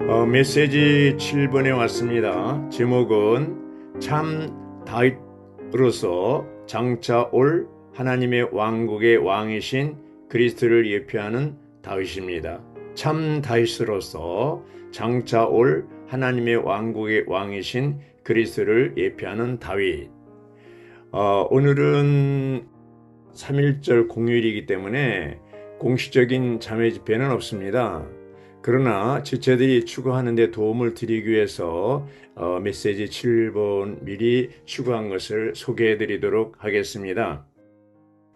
메시지 7번에 왔습니다. 제목은 참 다윗으로서 장차 올 하나님의 왕국의 왕이신 그리스도를 예표하는 다윗입니다. 참 다윗으로서 장차 올 하나님의 왕국의 왕이신 그리스도를 예표하는 다윗. 오늘은 3.1절 공휴일이기 때문에 공식적인 자매 집회는 없습니다. 그러나 지체들이 추구하는 데 도움을 드리기 위해서 메시지 7번 미리 추구한 것을 소개해 드리도록 하겠습니다.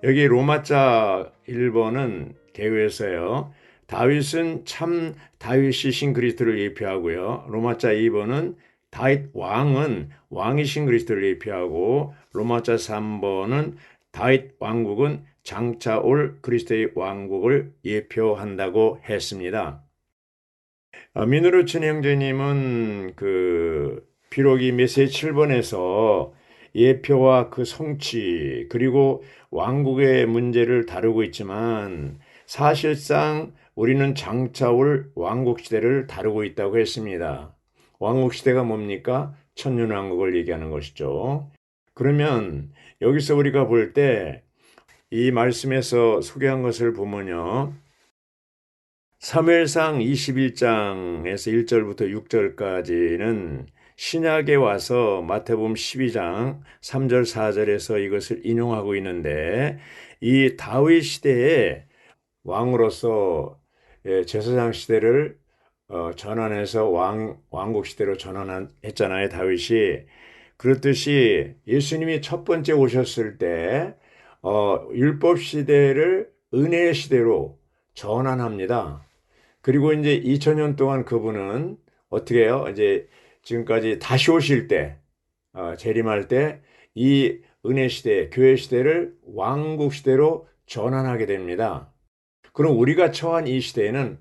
여기 로마자 1번은 개요에서요. 다윗은 참 다윗이신 그리스도를 예표하고요. 로마자 2번은 다윗 왕은 왕이신 그리스도를 예표하고 로마자 3번은 다윗 왕국은 장차 올 그리스도의 왕국을 예표한다고 했습니다. 민우루친 형제님은 비록 이 메시지 7번에서 예표와 그 성취 그리고 왕국의 문제를 다루고 있지만 사실상 우리는 장차 올 왕국 시대를 다루고 있다고 했습니다. 왕국 시대가 뭡니까? 천년왕국을 얘기하는 것이죠. 그러면 여기서 우리가 볼 때 이 말씀에서 소개한 것을 보면요. 사무엘상 21장에서 1절부터 6절까지는 신약에 와서 마태복음 12장 3절 4절에서 이것을 인용하고 있는데 이 다윗 시대의 왕으로서 제사장 시대를 전환해서 왕국 시대로 전환했잖아요, 다윗이. 그렇듯이 예수님이 첫 번째 오셨을 때 율법 시대를 은혜의 시대로 전환합니다. 그리고 이제 2000년 동안 그분은 어떻게 해요? 이제 지금까지 다시 오실 때, 재림할 때 이 은혜 시대, 교회 시대를 왕국 시대로 전환하게 됩니다. 그럼 우리가 처한 이 시대에는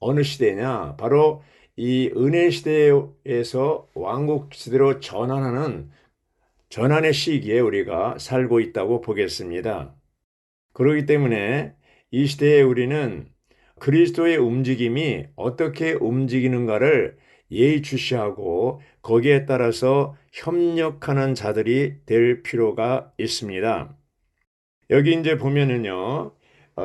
어느 시대냐? 바로 이 은혜 시대에서 왕국 시대로 전환하는 전환의 시기에 우리가 살고 있다고 보겠습니다. 그렇기 때문에 이 시대에 우리는 그리스도의 움직임이 어떻게 움직이는가를 예의주시하고 거기에 따라서 협력하는 자들이 될 필요가 있습니다. 여기 이제 보면은요,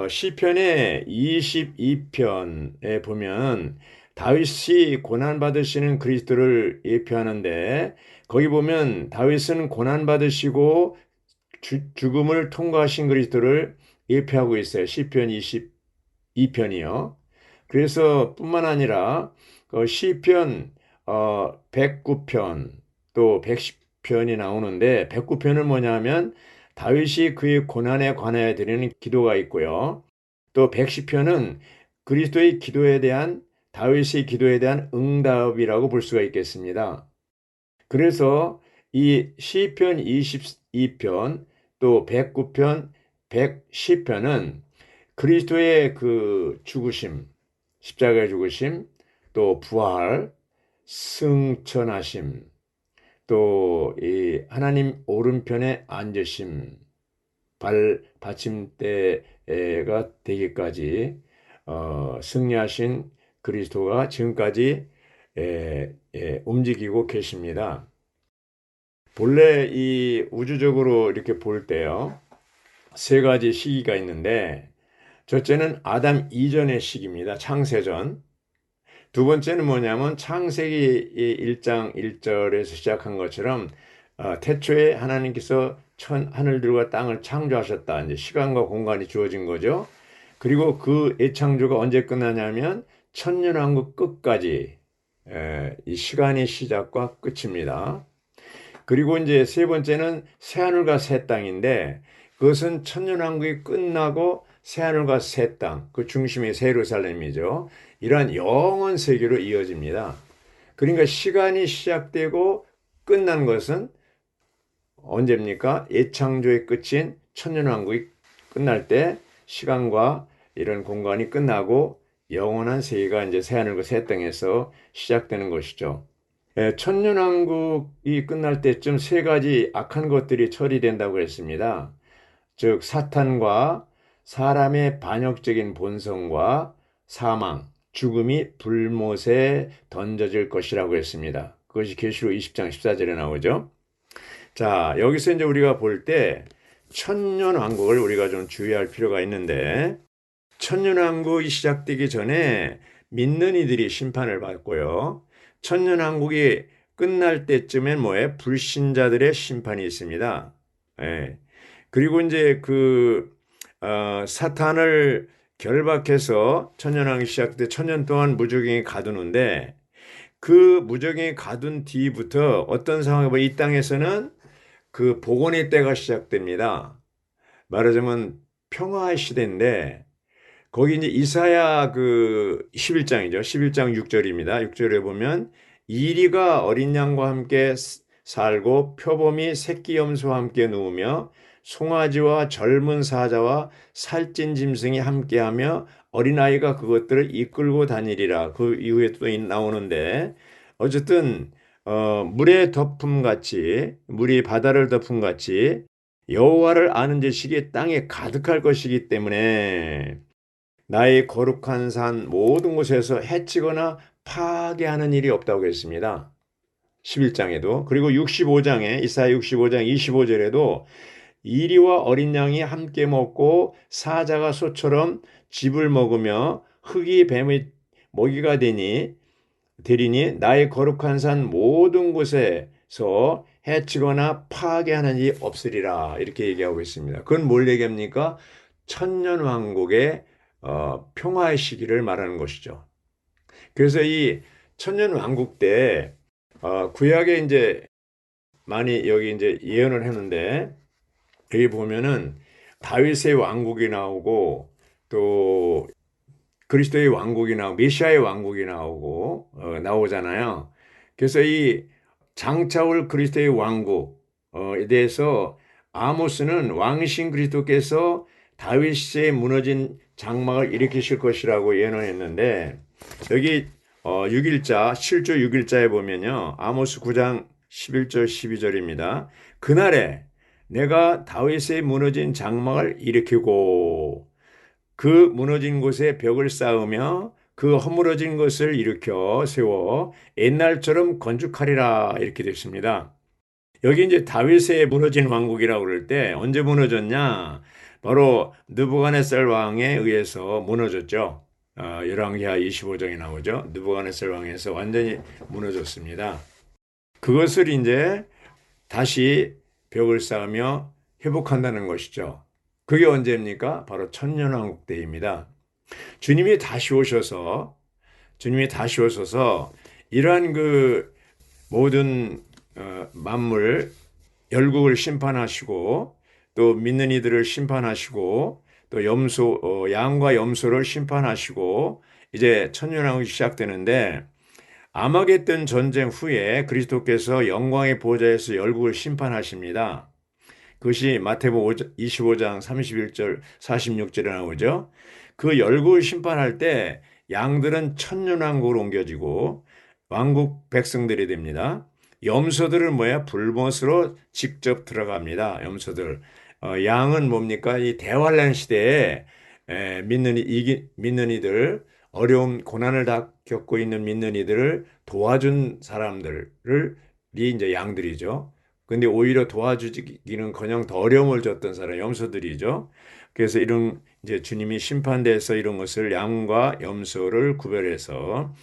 시편의 22편에 보면 다윗이 고난받으시는 그리스도를 예표하는데 거기 보면 다윗은 고난받으시고 죽음을 통과하신 그리스도를 예표하고 있어요. 시편 22편이요. 그래서 뿐만 아니라 시편 109편 또 110편이 나오는데 109편은 뭐냐면 다윗이 그의 고난에 관하여 드리는 기도가 있고요. 또 110편은 그리스도의 기도에 대한 다윗의 기도에 대한 응답이라고 볼 수가 있겠습니다. 그래서 이 시편 22편 또 109편, 110편은 그리스도의 그 죽으심, 십자가의 죽으심, 또 부활, 승천하심, 또 이 하나님 오른편에 앉으심, 받침대가 되기까지 승리하신 그리스도가 지금까지 움직이고 계십니다. 본래 이 우주적으로 이렇게 볼 때요, 세 가지 시기가 있는데, 첫째는 아담 이전의 시기입니다. 창세전. 두 번째는 뭐냐면 창세기 1장 1절에서 시작한 것처럼 태초에 하나님께서 하늘들과 땅을 창조하셨다. 이제 시간과 공간이 주어진 거죠. 그리고 그 애창조가 언제 끝나냐면 천년왕국 끝까지 이 시간의 시작과 끝입니다. 그리고 이제 세 번째는 새하늘과 새 땅인데 그것은 천년왕국이 끝나고 새하늘과 새 땅, 그 중심이 새 예루살렘이죠. 이러한 영원 세계로 이어집니다. 그러니까 시간이 시작되고 끝난 것은 언제입니까? 예창조의 끝인 천년왕국이 끝날 때 시간과 이런 공간이 끝나고 영원한 세계가 이제 새하늘과 새 땅에서 시작되는 것이죠. 천년왕국이 끝날 때쯤 세 가지 악한 것들이 처리된다고 했습니다. 즉 사탄과 사람의 반역적인 본성과 사망, 죽음이 불못에 던져질 것이라고 했습니다. 그것이 계시록 20장 14절에 나오죠. 자, 여기서 이제 우리가 볼 때 천년왕국을 우리가 좀 주의할 필요가 있는데, 천년왕국이 시작되기 전에 믿는 이들이 심판을 받고요. 천년왕국이 끝날 때쯤엔 뭐에 불신자들의 심판이 있습니다. 예. 그리고 이제 사탄을 결박해서 천년왕국이 시작돼 천년 동안 무적행이 가두는데, 그 무적행이 가둔 뒤부터 어떤 상황이 이 땅에서는 그 복원의 때가 시작됩니다. 말하자면 평화의 시대인데, 거기 이제 이사야 11장이죠. 11장 6절입니다. 6절에 보면 이리가 어린 양과 함께 살고 표범이 새끼 염소와 함께 누우며 송아지와 젊은 사자와 살찐 짐승이 함께하며 어린아이가 그것들을 이끌고 다니리라. 그 이후에 또 나오는데, 어쨌든 물의 덮음 같이, 물이 바다를 덮음 같이 여호와를 아는 지식이 땅에 가득할 것이기 때문에 나의 거룩한 산 모든 곳에서 해치거나 파괴하는 일이 없다고 했습니다. 11장에도. 그리고 65장에 이사야 65장 25절에도 이리와 어린 양이 함께 먹고 사자가 소처럼 즙을 먹으며 흙이 뱀의 먹이가 되리니 나의 거룩한 산 모든 곳에서 해치거나 파괴하는 일이 없으리라. 이렇게 얘기하고 있습니다. 그건 뭘 얘기합니까? 천년왕국의 평화의 시기를 말하는 것이죠. 그래서 이 천년왕국 때 구약에 이제 많이 여기 이제 예언을 했는데, 여기 보면은 다윗의 왕국이 나오고 또 그리스도의 왕국이 나오고 메시아의 왕국이 나오고 나오잖아요. 그래서 이 장차올 그리스도의 왕국에 대해서 아모스는 왕이신 그리스도께서 다윗의 무너진 장막을 일으키실 것이라고 예언했는데, 여기 6일자 7조 6일자에 보면요, 아모스 9장 11절 12절입니다. 그날에 내가 다윗의 무너진 장막을 일으키고 그 무너진 곳에 벽을 쌓으며 그 허물어진 것을 일으켜 세워 옛날처럼 건축하리라. 이렇게 됐습니다. 여기 이제 다윗의 무너진 왕국이라고 그럴 때 언제 무너졌냐? 바로 느부갓네살 왕에 의해서 무너졌죠. 열왕기하 25장에 나오죠. 느부갓네살 왕에서 완전히 무너졌습니다. 그것을 이제 다시 벽을 쌓으며 회복한다는 것이죠. 그게 언제입니까? 바로 천년왕국 때입니다. 주님이 다시 오셔서 이러한 모든 만물 열국을 심판하시고 또 믿는 이들을 심판하시고 또 양과 염소를 심판하시고 이제 천년왕국이 시작되는데, 아마겟돈 전쟁 후에 그리스도께서 영광의 보좌에서 열국을 심판하십니다. 그것이 마태복음 25장 31절 46절에 나오죠. 그 열국을 심판할 때 양들은 천년왕국으로 옮겨지고 왕국 백성들이 됩니다. 염소들은 불못으로 직접 들어갑니다. 염소들. 양은 뭡니까? 이 대환란 시대에 믿는 이들, 어려움, 고난을 다 겪고 있는 믿는 이들을 도와준 사람들이 이제 양들이죠. 근데 오히려 도와주기는커녕 더 어려움을 줬던 사람이 염소들이죠. 그래서 이런 이제 주님이 심판대에서 이런 것을 양과 염소를 구별해서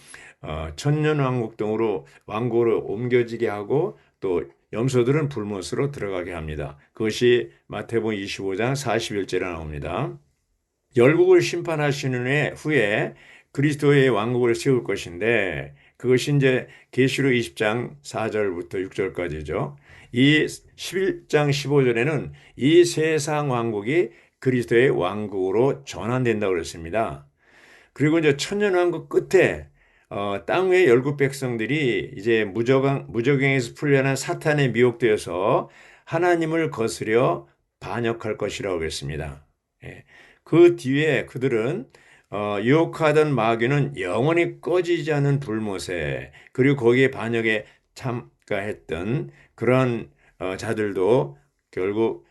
천년왕국 등으로 왕국으로 옮겨지게 하고 또 염소들은 불못으로 들어가게 합니다. 그것이 마태복음 25장 41절에 나옵니다. 열국을 심판하시는 후에 그리스도의 왕국을 세울 것인데, 그것이 이제 계시록 20장 4절부터 6절까지죠. 이 11장 15절에는 이 세상 왕국이 그리스도의 왕국으로 전환된다고 그랬습니다. 그리고 이제 천년왕국 끝에 땅 위의 열국 백성들이 이제 무저갱에서 풀려난 사탄에 미혹되어서 하나님을 거스려 반역할 것이라고 했습니다. 예. 그 뒤에 그들은 유혹하던 마귀는 영원히 꺼지지 않은 불못에, 그리고 거기에 반역에 참가했던 그런 자들도 결국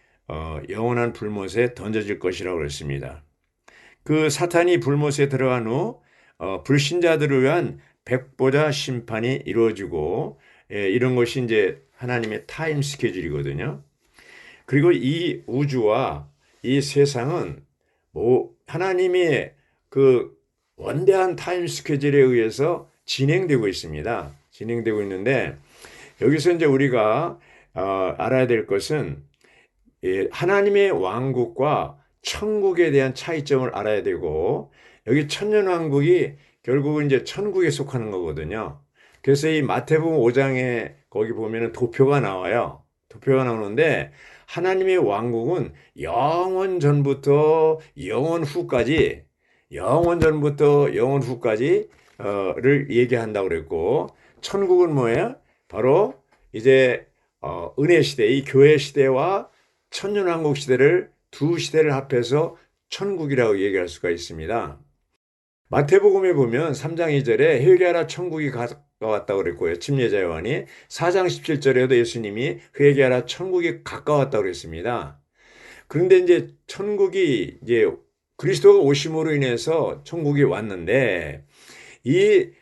영원한 불못에 던져질 것이라고 그랬습니다. 그 사탄이 불못에 들어간 후 불신자들을 위한 백보자 심판이 이루어지고 이런 것이 이제 하나님의 타임 스케줄이거든요. 그리고 이 우주와 이 세상은 뭐 하나님의 그 원대한 타임 스케줄에 의해서 진행되고 있습니다. 진행되고 있는데 여기서 이제 우리가 알아야 될 것은 하나님의 왕국과 천국에 대한 차이점을 알아야 되고 여기 천년왕국이 결국은 이제 천국에 속하는 거거든요. 그래서 이 마태복음 5장에 거기 보면은 도표가 나와요. 도표가 나오는데 하나님의 왕국은 영원 전부터 영원 후까지 영원 전부터 영원 후까지 를 얘기한다고 그랬고 천국은 뭐예요? 바로 이제 은혜 시대, 이 교회 시대와 천년왕국 시대를 두 시대를 합해서 천국이라고 얘기할 수가 있습니다. 마태복음에 보면 3장 2절에 회개하라 천국이 가까웠다고 그랬고요. 침례자 요한이 4장 17절에도 예수님이 회개하라 천국이 가까웠다고 그랬습니다. 그런데 이제 천국이 이제 그리스도가 오심으로 인해서 천국이 왔는데 이제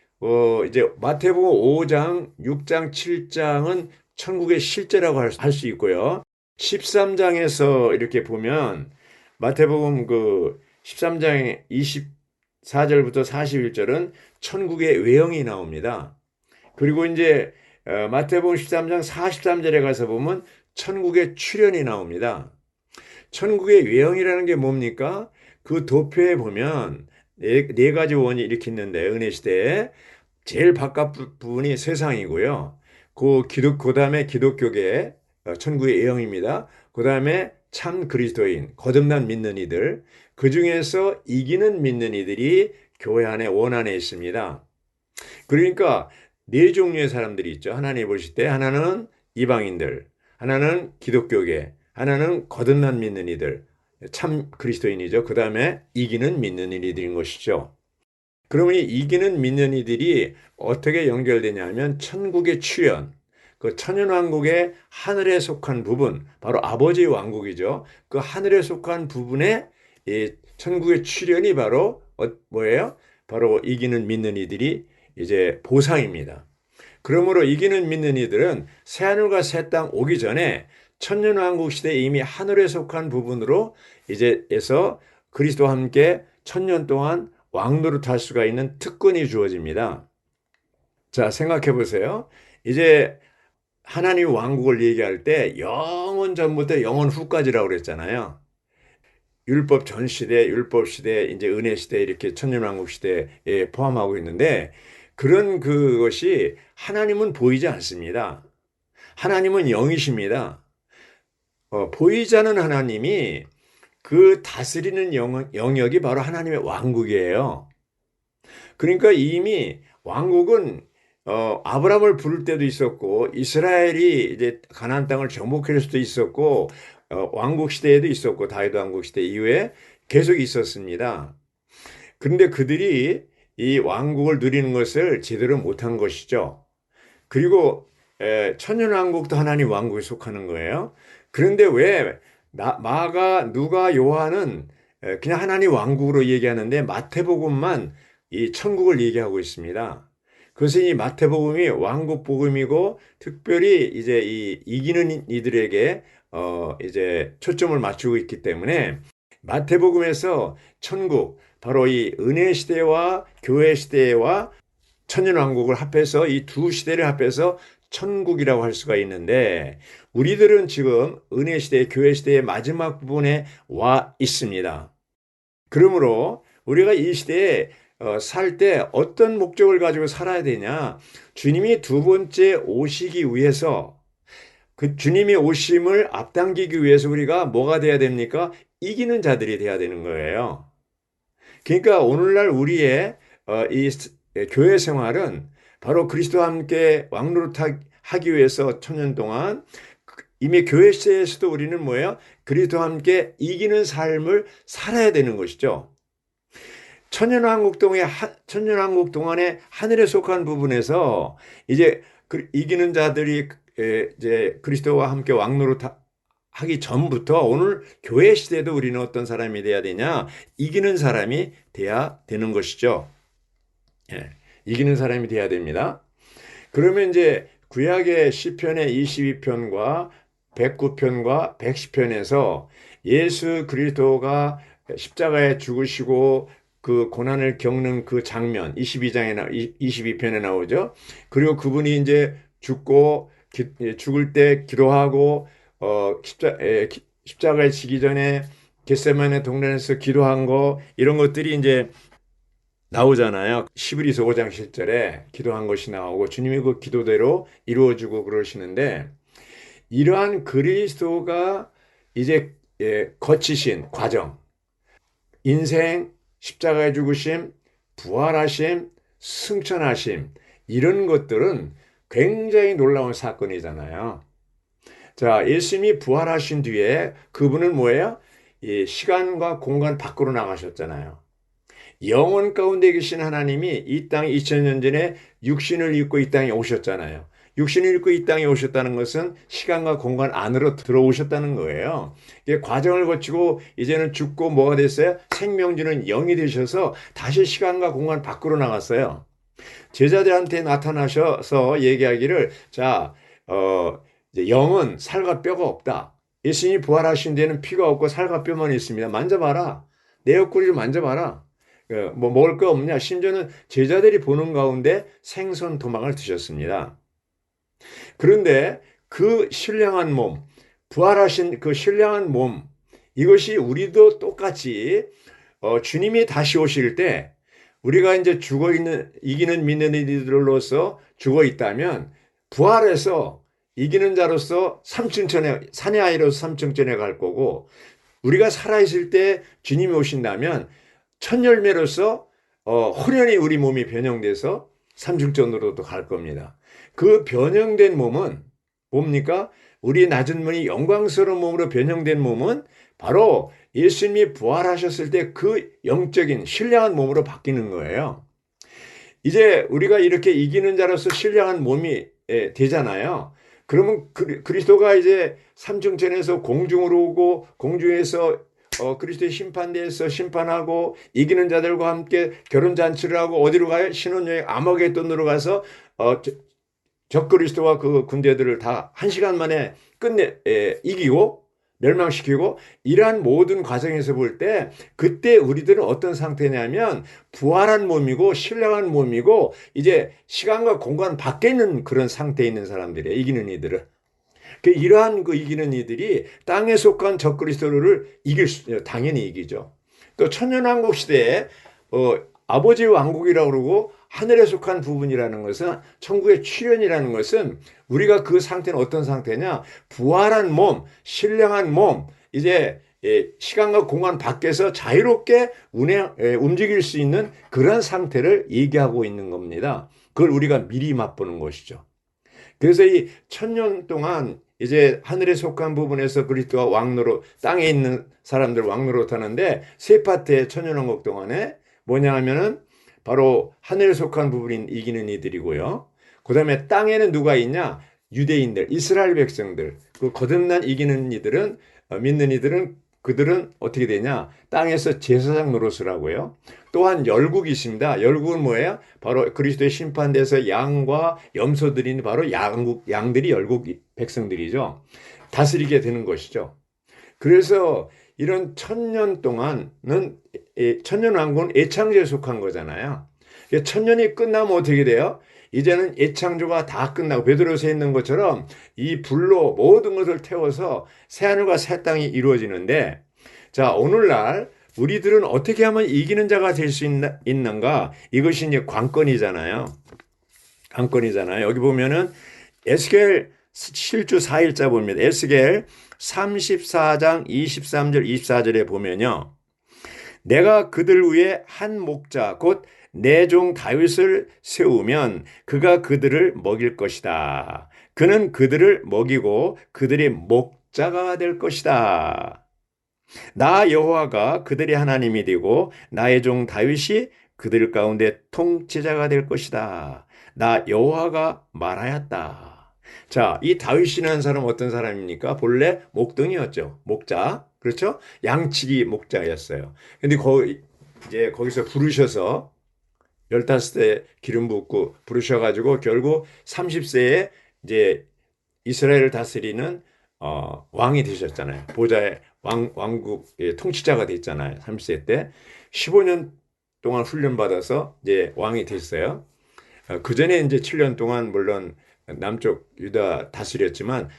마태복음 5장, 6장, 7장은 천국의 실제라고 할 수 있고요. 13장에서 이렇게 보면 마태복음 그 13장 24절부터 41절은 천국의 외형이 나옵니다. 그리고 이제 마태복음 13장 43절에 가서 보면 천국의 출현이 나옵니다. 천국의 외형이라는 게 뭡니까? 그 도표에 보면 네 가지 원이 이렇게 있는데 은혜 시대에 제일 바깥 부분이 세상이고요. 그 다음에 기독교계 천국의 외형입니다. 그 다음에 참 그리스도인 거듭난 믿는 이들 그 중에서 이기는 믿는 이들이 교회 안에 원 안에 있습니다. 그러니까 네 종류의 사람들이 있죠. 하나님 보실 때 하나는 이방인들, 하나는 기독교계, 하나는 거듭난 믿는 이들, 참 그리스도인이죠. 그 다음에 이기는 믿는 이들인 것이죠. 그러면 이 이기는 믿는 이들이 어떻게 연결되냐면 천국의 출현, 그 천연왕국의 하늘에 속한 부분, 바로 아버지의 왕국이죠. 그 하늘에 속한 부분에 이 천국의 출현이 바로 뭐예요? 바로 이기는 믿는 이들이 이제 보상입니다. 그러므로 이기는 믿는 이들은 새하늘과 새 땅 오기 전에 천년왕국 시대에 이미 하늘에 속한 부분으로 이제에서 그리스도와 함께 천년 동안 왕노릇할 수가 있는 특권이 주어집니다. 자, 생각해 보세요. 이제 하나님 왕국을 얘기할 때 영원 전부터 영원 후까지라고 그랬잖아요. 율법 전 시대, 율법 시대, 이제 은혜 시대 이렇게 천년왕국 시대에 포함하고 있는데 그런 그것이 하나님은 보이지 않습니다. 하나님은 영이십니다. 보이지 않는 하나님이 그 다스리는 영역이 바로 하나님의 왕국이에요. 그러니까 이미 왕국은 아브라함을 부를 때도 있었고 이스라엘이 이제 가나안 땅을 정복할 수도 있었고 왕국 시대에도 있었고 다윗 왕국 시대 이후에 계속 있었습니다. 그런데 그들이 이 왕국을 누리는 것을 제대로 못한 것이죠. 그리고 천년왕국도 하나님 왕국에 속하는 거예요. 그런데 왜 마가, 누가, 요한은 그냥 하나님 왕국으로 얘기하는데 마태복음만 이 천국을 얘기하고 있습니다. 그것은 이 마태복음이 왕국 복음이고 특별히 이제 이기는 이들에게 이제 초점을 맞추고 있기 때문에 마태복음에서 천국 바로 이 은혜 시대와 교회 시대와 천년왕국을 합해서 이 두 시대를 합해서 천국이라고 할 수가 있는데 우리들은 지금 은혜 시대, 교회 시대의 마지막 부분에 와 있습니다. 그러므로 우리가 이 시대에 살 때 어떤 목적을 가지고 살아야 되냐? 주님이 두 번째 오시기 위해서 그 주님의 오심을 앞당기기 위해서 우리가 뭐가 돼야 됩니까? 이기는 자들이 돼야 되는 거예요. 그러니까 오늘날 우리의 이 교회 생활은 바로 그리스도와 함께 왕노릇하기 위해서 천년 동안 이미 교회 시대에서도 우리는 뭐예요? 그리스도와 함께 이기는 삶을 살아야 되는 것이죠. 천년왕국 동안에 하늘에 속한 부분에서 이제 이기는 자들이 이제 그리스도와 함께 왕노릇하기 전부터 오늘 교회 시대도 우리는 어떤 사람이 돼야 되냐? 이기는 사람이 돼야 되는 것이죠. 예, 이기는 사람이 돼야 됩니다. 그러면 이제 구약의 시편의 22편과 109편과 110편에서 예수 그리스도가 십자가에 죽으시고 그 고난을 겪는 그 장면 22편에 나오죠. 그리고 그분이 이제 죽고 죽을 때 기도하고 십자가에 지기 전에 겟세마네 동산에서 기도한 거 이런 것들이 이제 나오잖아요. 시브리서 5장 7절에 기도한 것이 나오고 주님이 그 기도대로 이루어주고 그러시는데 이러한 그리스도가 이제 거치신 과정, 인생, 십자가에 죽으심, 부활하심, 승천하심 이런 것들은 굉장히 놀라운 사건이잖아요. 자, 예수님이 부활하신 뒤에 그분은 뭐예요? 이 시간과 공간 밖으로 나가셨잖아요. 영원 가운데 계신 하나님이 이 땅 2000년 전에 육신을 입고 이 땅에 오셨잖아요. 육신을 입고 이 땅에 오셨다는 것은 시간과 공간 안으로 들어오셨다는 거예요. 이게 과정을 거치고 이제는 죽고 뭐가 됐어요? 생명 주는 영이 되셔서 다시 시간과 공간 밖으로 나갔어요. 제자들한테 나타나셔서 얘기하기를 자, 이제 영은 살과 뼈가 없다. 예수님이 부활하신 데는 피가 없고 살과 뼈만 있습니다. 만져봐라. 내 옆구리를 만져봐라. 뭐 먹을 거 없냐? 심지어는 제자들이 보는 가운데 생선 도망을 드셨습니다. 그런데 그 신령한 몸, 부활하신 그 신령한 몸, 이것이 우리도 똑같이 주님이 다시 오실 때 우리가 이제 죽어 있는 이기는 믿는 이들로서 죽어 있다면 부활해서 이기는 자로서 삼층천에 산의 아이로서 삼층천에 갈 거고 우리가 살아 있을 때 주님이 오신다면 첫 열매로서 호련히 우리 몸이 변형돼서 삼층천으로도 갈 겁니다. 그 변형된 몸은 뭡니까? 우리 낮은 몸이 영광스러운 몸으로 변형된 몸은 바로 예수님이 부활하셨을 때 그 영적인 신령한 몸으로 바뀌는 거예요. 이제 우리가 이렇게 이기는 자로서 신령한 몸이 되잖아요. 그러면 그리스도가 이제 삼층천에서 공중으로 오고 공중에서 그리스도의 심판대에서 심판하고 이기는 자들과 함께 결혼잔치를 하고 어디로 가요? 신혼여행 아마겟돈으로 가서 적그리스도와 그 군대들을 다 1시간 만에 이기고 멸망시키고 이러한 모든 과정에서 볼 때 그때 우리들은 어떤 상태냐면 부활한 몸이고 신령한 몸이고 이제 시간과 공간 밖에 있는 그런 상태에 있는 사람들이에요. 이기는 이들은. 이러한 그 이기는 이들이 땅에 속한 적그리스도를 당연히 이기죠. 또 천년왕국 시대에 아버지의 왕국이라고 그러고 하늘에 속한 부분이라는 것은 천국의 출현이라는 것은 우리가 그 상태는 어떤 상태냐? 부활한 몸, 신령한 몸, 이제 시간과 공간 밖에서 자유롭게 움직일 수 있는 그런 상태를 얘기하고 있는 겁니다. 그걸 우리가 미리 맛보는 것이죠. 그래서 이 1000년 동안 이제 하늘에 속한 부분에서 그리스도가 왕노릇, 땅에 있는 사람들 왕노릇 하는데 세 파트의 천년왕국 동안에 뭐냐 하면은 바로 하늘에 속한 부분인 이기는 이들이고요. 그 다음에 땅에는 누가 있냐? 유대인들, 이스라엘 백성들. 그 거듭난 이기는 이들은, 믿는 이들은 그들은 어떻게 되냐? 땅에서 제사장 노릇을 하고요. 또한 열국이 있습니다. 열국은 뭐예요? 바로 그리스도의 심판대에서 양과 염소들인 바로 양들이 열국 백성들이죠. 다스리게 되는 것이죠. 그래서 이런 1000년 동안은 천년왕국은 애창조에 속한 거잖아요. 1000년이 끝나면 어떻게 돼요? 이제는 애창조가 다 끝나고 베드로서에 있는 것처럼 이 불로 모든 것을 태워서 새하늘과 새 땅이 이루어지는데 자 오늘날 우리들은 어떻게 하면 이기는 자가 될 수 있는가? 이것이 이제 관건이잖아요. 관건이잖아요. 여기 보면은 에스겔 실주 4일자 봅니다. 에스겔 34장 23절 24절에 보면요. 내가 그들 위에 한 목자 곧 내 종 다윗을 세우면 그가 그들을 먹일 것이다. 그는 그들을 먹이고 그들의 목자가 될 것이다. 나 여호와가 그들의 하나님이 되고 나의 종 다윗이 그들 가운데 통치자가 될 것이다. 나 여호와가 말하였다. 자, 이 다윗이라는 사람은 어떤 사람입니까? 본래 목동이었죠. 목자. 그렇죠? 양치기 목자였어요. 근데 이제 거기서 부르셔서 15대 기름 붓고 부르셔가지고 결국 30세에 이제 이스라엘을 다스리는 왕이 되셨잖아요. 보좌의 왕국의 통치자가 됐잖아요. 30세 때 15년 동안 훈련받아서 이제 왕이 됐어요. 그 전에 이제 7년 동안 물론 남쪽 유다 다스렸지만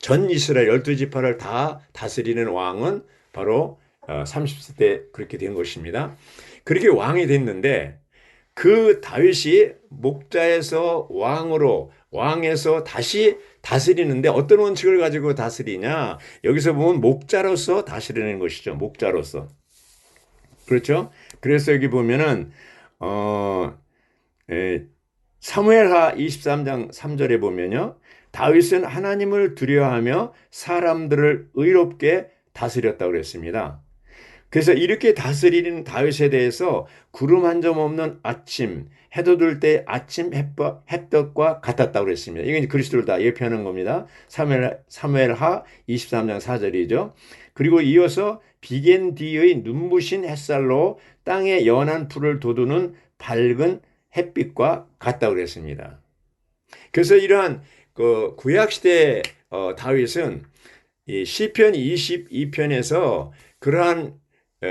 전 이스라엘 12지파를 다 다스리는 왕은 바로 30세 때 그렇게 된 것입니다. 그렇게 왕이 됐는데 그 다윗이 목자에서 왕에서 다시 다스리는데 어떤 원칙을 가지고 다스리냐? 여기서 보면 목자로서 다스리는 것이죠. 목자로서. 그렇죠? 그래서 여기 보면은 어, 사무엘하 23장 3절에 보면요. 다윗은 하나님을 두려워하며 사람들을 의롭게 다스렸다고 그랬습니다. 그래서 이렇게 다스리는 다윗에 대해서 구름 한 점 없는 아침, 해도 들 때 아침 햇볕과 같았다고 그랬습니다. 이건 그리스도를 다 예표하는 겁니다. 사무엘하 23장 4절이죠. 그리고 이어서 비겐 뒤의 눈부신 햇살로 땅에 연한 풀을 돋우는 밝은 햇빛과 같다고 그랬습니다. 그래서 이러한 그 구약 시대 다윗은 이 시편 22편에서 그러한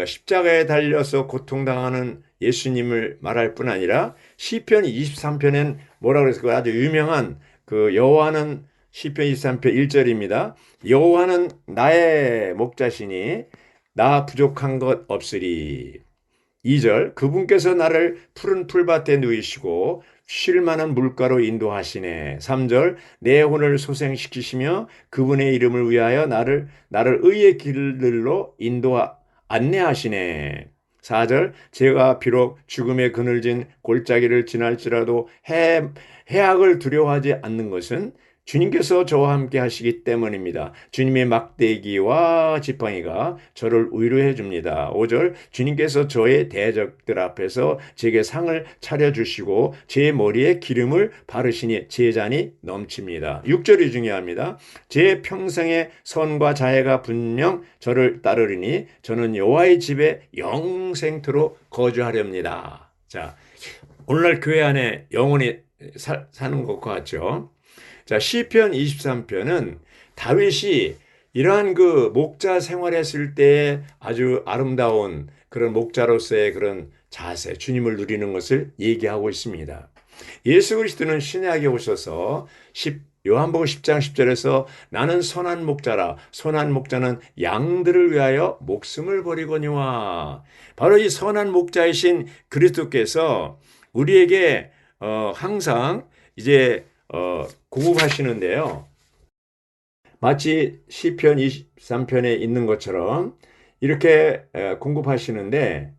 십자가에 달려서 고통당하는 예수님을 말할 뿐 아니라 시편 23편엔 뭐라고 그랬을 까 아주 유명한 그 여호와는 시편 23편 1절입니다. 여호와는 나의 목자시니 나 부족한 것 없으리. 2절 그분께서 나를 푸른 풀밭에 누이시고 쉴 만한 물가로 인도하시네. 3절 내 혼을 소생시키시며 그분의 이름을 위하여 나를 의의 길들로 안내하시네. 4절 제가 비록 죽음의 그늘진 골짜기를 지날지라도 해악을 두려워하지 않는 것은 주님께서 저와 함께 하시기 때문입니다. 주님의 막대기와 지팡이가 저를 위로해 줍니다. 5절 주님께서 저의 대적들 앞에서 제게 상을 차려주시고 제 머리에 기름을 바르시니 제 잔이 넘칩니다. 6절이 중요합니다. 제 평생의 선과 자애가 분명 저를 따르리니 저는 여호와의 집에 영생토록 거주하렵니다. 자, 오늘날 교회 안에 영원히 사는 것과 같죠. 자, 시편 23편은 다윗이 이러한 그 목자 생활했을 때 아주 아름다운 그런 목자로서의 그런 자세, 주님을 누리는 것을 얘기하고 있습니다. 예수 그리스도는 신약에 오셔서 요한복음 10장 10절에서 나는 선한 목자라. 선한 목자는 양들을 위하여 목숨을 버리거니와. 바로 이 선한 목자이신 그리스도께서 우리에게 항상 이제 공급하시는데요. 마치 시편 23편에 있는 것처럼 이렇게 공급하시는데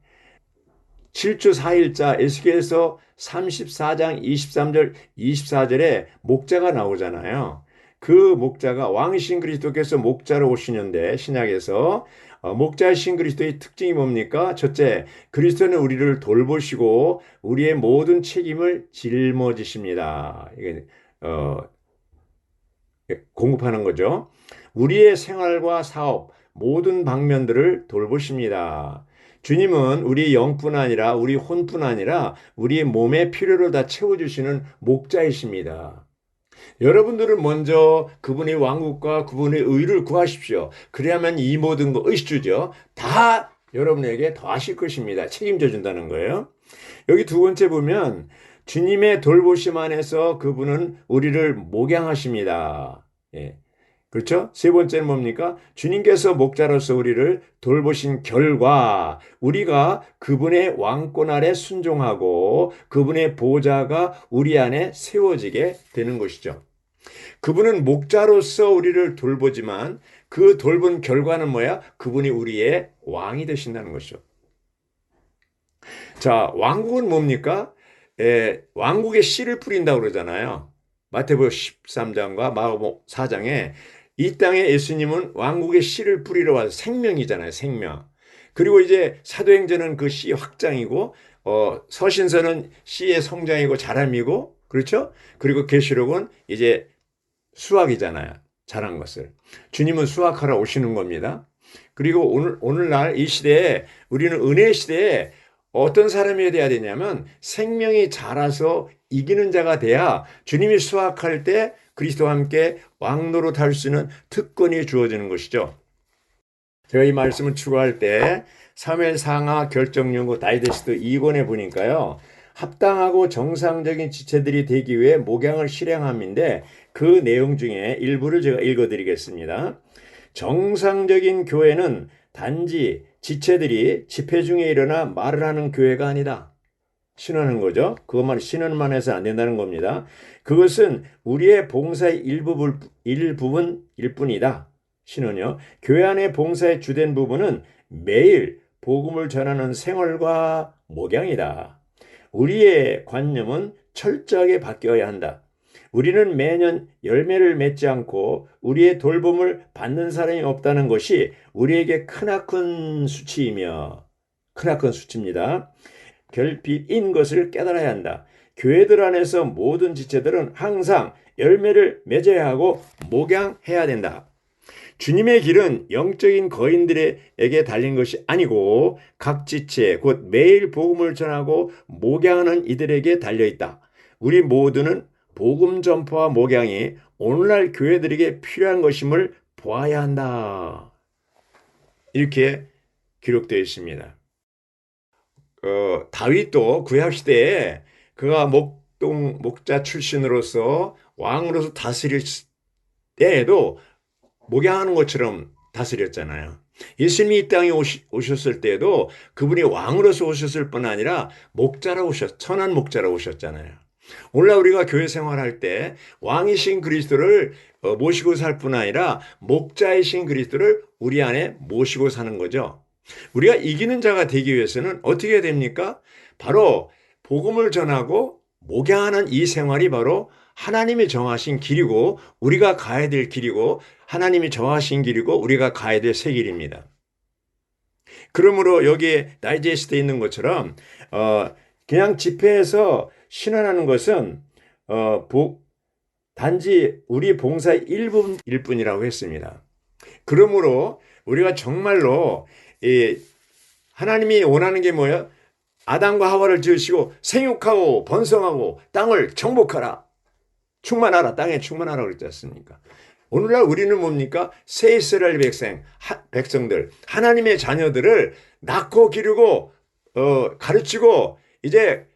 7주 4일자 에스겔서 34장 23절 24절에 목자가 나오잖아요. 그 목자가 왕이신 그리스도께서 목자로 오시는데 신약에서 목자이신 그리스도의 특징이 뭡니까? 첫째, 그리스도는 우리를 돌보시고 우리의 모든 책임을 짊어지십니다. 이게 공급하는 거죠. 우리의 생활과 사업, 모든 방면들을 돌보십니다. 주님은 우리 영뿐 아니라 우리 혼뿐 아니라 우리 몸의 필요를 다 채워주시는 목자이십니다. 여러분들은 먼저 그분의 왕국과 그분의 의를 구하십시오. 그래야만 이 모든 거 의식주죠. 다 여러분에게 더하실 것입니다. 책임져 준다는 거예요. 여기 두 번째 보면 주님의 돌보심 안에서 그분은 우리를 목양하십니다. 예. 그렇죠? 세 번째는 뭡니까? 주님께서 목자로서 우리를 돌보신 결과 우리가 그분의 왕권 아래 순종하고 그분의 보좌가 우리 안에 세워지게 되는 것이죠. 그분은 목자로서 우리를 돌보지만 그 돌본 결과는 뭐야? 그분이 우리의 왕이 되신다는 것이죠. 자, 왕국은 뭡니까? 왕국의 씨를 뿌린다고 그러잖아요. 마태복음 13장과 마가복음 4장에 이 땅에 예수님은 왕국의 씨를 뿌리러 와서 생명이잖아요. 생명. 그리고 이제 사도행전은 그 씨의 확장이고 서신서는 씨의 성장이고 자람이고 그렇죠? 그리고 계시록은 이제 수확이잖아요. 자란 것을. 주님은 수확하러 오시는 겁니다. 그리고 오늘날 이 시대에 우리는 은혜 시대에 어떤 사람이 돼야 되냐면 생명이 자라서 이기는 자가 돼야 주님이 수확할 때 그리스도와 함께 왕노릇 할 수 있는 특권이 주어지는 것이죠. 제가 이 말씀을 추구할 때 사무엘 상하 결정연구 다이제스트 2권에 보니까요. 합당하고 정상적인 지체들이 되기 위해 목양을 실행함인데 그 내용 중에 일부를 제가 읽어드리겠습니다. 정상적인 교회는 단지 지체들이 집회 중에 일어나 말을 하는 교회가 아니다. 신하는 거죠. 그것만 신은만 해서 안 된다는 겁니다. 그것은 우리의 봉사의 일부분일 뿐이다. 신은요. 교회 안의 봉사의 주된 부분은 매일 복음을 전하는 생활과 목양이다. 우리의 관념은 철저하게 바뀌어야 한다. 우리는 매년 열매를 맺지 않고 우리의 돌봄을 받는 사람이 없다는 것이 우리에게 크나큰 수치이며 크나큰 수치입니다. 결핍인 것을 깨달아야 한다. 교회들 안에서 모든 지체들은 항상 열매를 맺어야 하고 목양해야 된다. 주님의 길은 영적인 거인들에게 달린 것이 아니고 각 지체 곧 매일 복음을 전하고 목양하는 이들에게 달려 있다. 우리 모두는 복음 전파와 목양이 오늘날 교회들에게 필요한 것임을 보아야 한다. 이렇게 기록되어 있습니다. 다윗도 구약 시대에 그가 목자 출신으로서 왕으로서 다스릴 때에도 목양하는 것처럼 다스렸잖아요. 예수님이 이 땅에 오셨을 때에도 그분이 왕으로서 오셨을 뿐 아니라 천한 목자로 오셨잖아요. 오늘날 우리가 교회 생활할 때 왕이신 그리스도를 모시고 살 뿐 아니라 목자이신 그리스도를 우리 안에 모시고 사는 거죠. 우리가 이기는 자가 되기 위해서는 어떻게 해야 됩니까? 바로 복음을 전하고 목양하는 이 생활이 바로 하나님이 정하신 길이고 우리가 가야 될 길이고 하나님이 정하신 길이고 우리가 가야 될 새 길입니다. 그러므로 여기에 다이제스트에 있는 것처럼 그냥 집회에서 신앙하는 것은 단지 우리 봉사의 일부분일 뿐이라고 했습니다. 그러므로 우리가 정말로 하나님이 원하는 게 뭐예요? 아담과 하와를 지으시고 생육하고 번성하고 땅을 정복하라. 충만하라. 땅에 충만하라 그랬지 않습니까? 오늘날 우리는 뭡니까? 새 이스라엘 백성들, 하나님의 자녀들을 낳고 기르고 가르치고 이제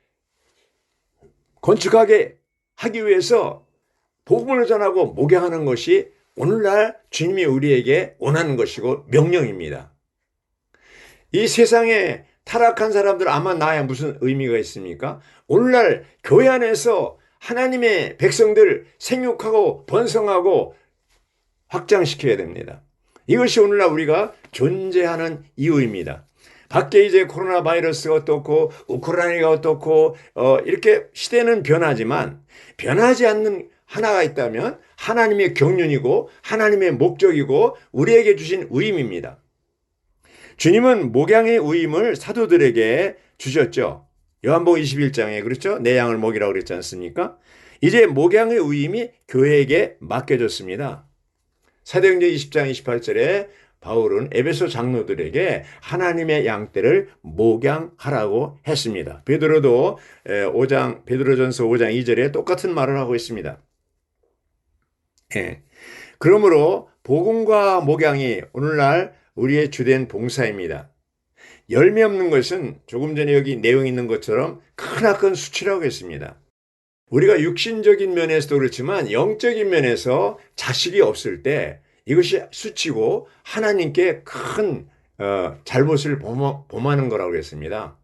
건축하게 하기 위해서 복음을 전하고 목양하는 것이 오늘날 주님이 우리에게 원하는 것이고 명령입니다. 이 세상에 타락한 사람들 아마 나야 무슨 의미가 있습니까? 오늘날 교회 안에서 하나님의 백성들 생육하고 번성하고 확장시켜야 됩니다. 이것이 오늘날 우리가 존재하는 이유입니다. 밖에 이제 코로나 바이러스가 어떻고 우크라이나가 어떻고 이렇게 시대는 변하지만 변하지 않는 하나가 있다면 하나님의 경륜이고 하나님의 목적이고 우리에게 주신 위임입니다. 주님은 목양의 위임을 사도들에게 주셨죠. 요한복음 21장에 그렇죠? 내 양을 먹이라고 그랬지 않습니까? 이제 목양의 위임이 교회에게 맡겨졌습니다. 사도행전 20장 28절에 바울은 에베소 장로들에게 하나님의 양떼를 목양하라고 했습니다. 베드로도 베드로전서 5장 2절에 똑같은 말을 하고 있습니다. 그러므로 복음과 목양이 오늘날 우리의 주된 봉사입니다. 열매 없는 것은 조금 전에 여기 내용 있는 것처럼 크나큰 수치라고 했습니다. 우리가 육신적인 면에서도 그렇지만 영적인 면에서 자식이 없을 때 이것이 수치고 하나님께 큰 잘못을 범하는 거라고 했습니다.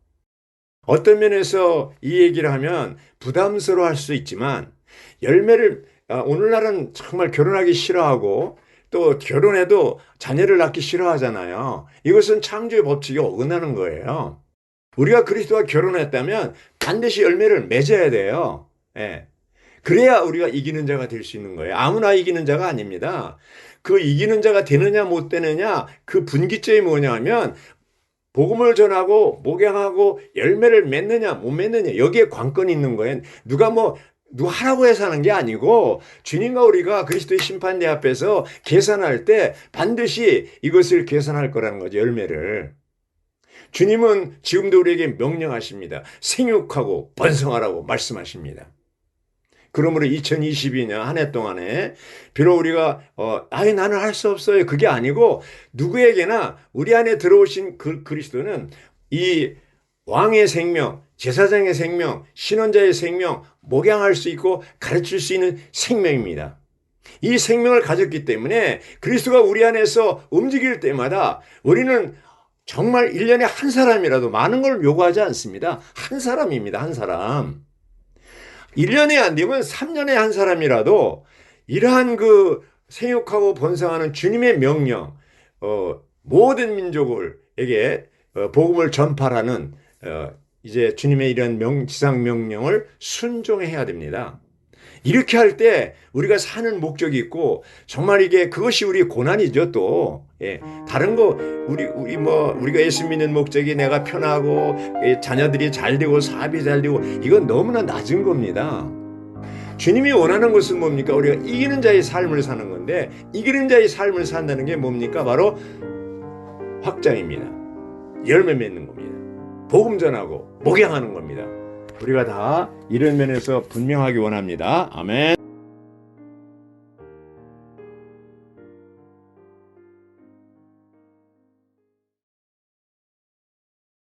어떤 면에서 이 얘기를 하면 부담스러워할 수 있지만 오늘날은 정말 결혼하기 싫어하고 또 결혼해도 자녀를 낳기 싫어하잖아요. 이것은 창조의 법칙에 어긋나는 거예요. 우리가 그리스도와 결혼했다면 반드시 열매를 맺어야 돼요. 그래야 우리가 이기는 자가 될 수 있는 거예요. 아무나 이기는 자가 아닙니다. 그 이기는 자가 되느냐 못 되느냐 그 분기점이 뭐냐 하면 복음을 전하고 목양하고 열매를 맺느냐 못 맺느냐 여기에 관건이 있는 거예요. 누가 하라고 해서 하는 게 아니고 주님과 우리가 그리스도의 심판대 앞에서 계산할 때 반드시 이것을 계산할 거라는 거죠. 열매를. 주님은 지금도 우리에게 명령하십니다. 생육하고 번성하라고 말씀하십니다. 그러므로 2022년 한 해 동안에 비록 우리가 나는 할 수 없어요. 그게 아니고 누구에게나 우리 안에 들어오신 그리스도는 이 왕의 생명, 제사장의 생명, 신원자의 생명, 목양할 수 있고 가르칠 수 있는 생명입니다. 이 생명을 가졌기 때문에 그리스도가 우리 안에서 움직일 때마다 우리는 정말 1년에 한 사람이라도 많은 걸 요구하지 않습니다. 한 사람입니다. 한 사람. 1년에 안 되면 3년에 한 사람이라도 이러한 그 생육하고 번성하는 주님의 명령, 모든 민족에게 복음을 전파하는 이제 주님의 이런 지상 명령을 순종해야 됩니다. 이렇게 할 때 우리가 사는 목적이 있고 정말 그것이 우리 고난이죠 또. 예. 다른 거 우리가 예수 믿는 목적이 내가 편하고 자녀들이 잘 되고 사업이 잘 되고 이건 너무나 낮은 겁니다. 주님이 원하는 것은 뭡니까? 우리가 이기는 자의 삶을 사는 건데 이기는 자의 삶을 산다는 게 뭡니까? 바로 확장입니다. 열매 맺는 겁니다. 복음 전하고 목양하는 겁니다. 우리가 다 이런 면에서 분명하기 원합니다. 아멘.